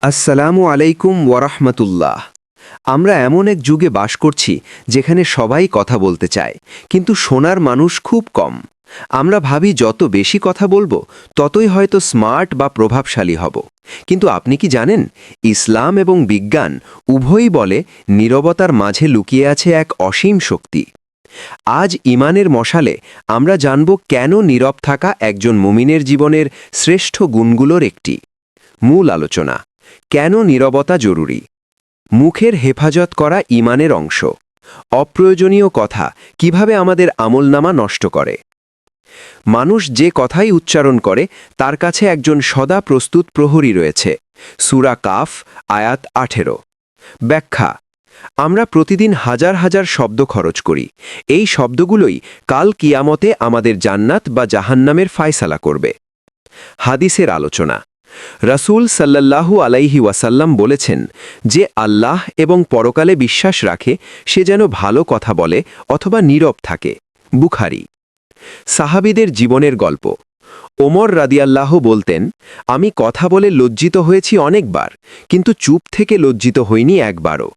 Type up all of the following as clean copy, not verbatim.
আসসালামু আলাইকুম ওয়ারাহমাতুল্লাহ। আমরা এমন এক যুগে বাস করছি যেখানে সবাই কথা বলতে চায়, কিন্তু শোনার মানুষ খুব কম। আমরা ভাবি যত বেশি কথা বলবো ততই হয়তো স্মার্ট বা প্রভাবশালী হব। কিন্তু আপনি কি জানেন, ইসলাম এবং বিজ্ঞান উভয়ই বলে নীরবতার মাঝে লুকিয়ে আছে এক অসীম শক্তি। আজ ইমানের মশালে আমরা জানব কেন নীরব থাকা একজন মুমিনের জীবনের শ্রেষ্ঠ গুণগুলোর একটি। মূল আলোচনা: কেন নীরবতা জরুরি, মুখের হেফাজত করা ইমানের অংশ, অপ্রয়োজনীয় কথা কিভাবে আমাদের আমলনামা নষ্ট করে। মানুষ যে কথাই উচ্চারণ করে তার কাছে একজন সদা প্রস্তুত প্রহরী রয়েছে। সূরা কাফ, আয়াত 18। ব্যাখ্যা: আমরা প্রতিদিন হাজার হাজার শব্দ খরচ করি। এই শব্দগুলোই কাল কিয়ামতে আমাদের জান্নাত বা জাহান্নামের ফায়সালা করবে। হাদিসের আলোচনা: রাসূল সাল্লাল্লাহু আলাইহি ওয়াসাল্লাম বলেছেন, যে আল্লাহ এবং পরকালে বিশ্বাস রাখে সে যেন ভালো কথা বলে অথবা নীরব থাকে। বুখারী। সাহাবীদের জীবনের গল্প: ওমর রাদিয়াল্লাহু বলতেন, আমি কথা বলে লজ্জিত হয়েছি অনেকবার, কিন্তু চুপ থেকে লজ্জিত হইনি একবারও।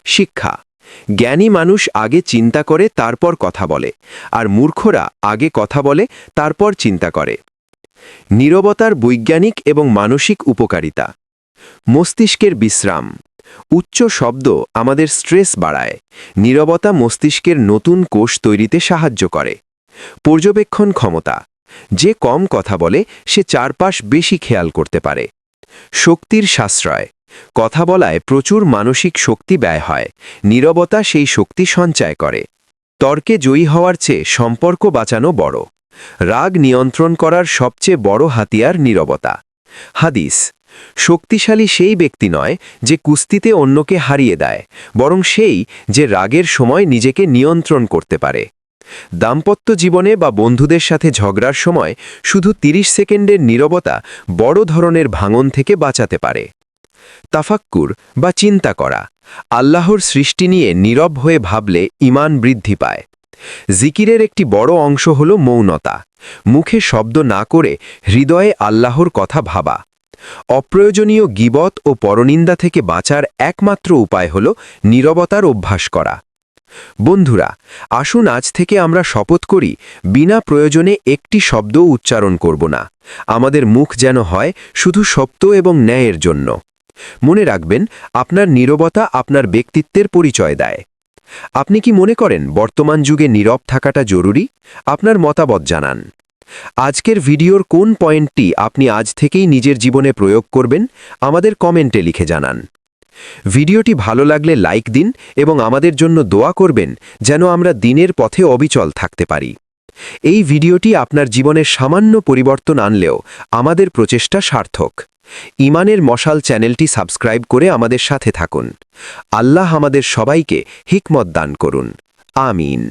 শিক্ষা: জ্ঞানী মানুষ আগে চিন্তা করে তারপর কথা বলে, আর মূর্খরা আগে কথা বলে তারপর চিন্তা করে। নীরবতার বৈজ্ঞানিক এবং মানসিক উপকারিতা: মস্তিষ্কের বিশ্রাম। উচ্চ শব্দ আমাদের স্ট্রেস বাড়ায়। নীরবতা মস্তিষ্কের নতুন কোষ তৈরিতে সাহায্য করে। পর্যবেক্ষণ ক্ষমতা: যে কম কথা বলে সে চারপাশ বেশি খেয়াল করতে পারে। শক্তির সাশ্রয়: কথা বলায় প্রচুর মানসিক শক্তি ব্যয় হয়, নীরবতা সেই শক্তি সঞ্চয় করে। তর্কে জয়ী হওয়ার চেয়ে সম্পর্ক বাঁচানো বড়। রাগ নিয়ন্ত্রণ করার সবচেয়ে বড় হাতিয়ার নীরবতা। হাদিস: শক্তিশালী সেই ব্যক্তি নয় যে কুস্তিতে অন্যকে হারিয়ে দেয়, বরং সেই যে রাগের সময় নিজেকে নিয়ন্ত্রণ করতে পারে। দাম্পত্য জীবনে বা বন্ধুদের সাথে ঝগড়ার সময় শুধু 30 সেকেন্ডের নীরবতা বড় ধরনের ভাঙন থেকে বাঁচাতে পারে। তাফাক্কুর বা চিন্তা করা: আল্লাহর সৃষ্টি নিয়ে নীরব হয়ে ভাবলে ঈমান বৃদ্ধি পায়। জিকিরের একটি বড় অংশ হল মৌনতা, মুখে শব্দ না করে হৃদয়ে আল্লাহর কথা ভাবা। অপ্রয়োজনীয় গীবত ও পরনিন্দা থেকে বাঁচার একমাত্র উপায় হল নীরবতার অভ্যাস করা। বন্ধুরা, আসুন আজ থেকে আমরা শপথ করি, বিনা প্রয়োজনে একটি শব্দও উচ্চারণ করব না। আমাদের মুখ যেন হয় শুধু সত্য এবং ন্যায়ের জন্য। মনে রাখবেন, আপনার নীরবতা আপনার ব্যক্তিত্বের পরিচয় দেয়। আপনি কি মনে করেন বর্তমান যুগে নীরব থাকাটা জরুরি? আপনার মতামত জানান। আজকের ভিডিওর কোন পয়েন্টটি আপনি আজ থেকেই নিজের জীবনে প্রয়োগ করবেন আমাদের কমেন্টে লিখে জানান। ভিডিওটি ভালো লাগলে লাইক দিন এবং আমাদের জন্য দোয়া করবেন যেন আমরা দিনের পথে অবিচল থাকতে পারি। এই ভিডিওটি আপনার জীবনের সামান্য পরিবর্তন আনলেও আমাদের প্রচেষ্টা সার্থক। ঈমানের মশাল চ্যানেলটি সাবস্ক্রাইব করে আমাদের সাথে থাকুন। আল্লাহ আমাদের সবাইকে হিকমত দান করুন। আমিন।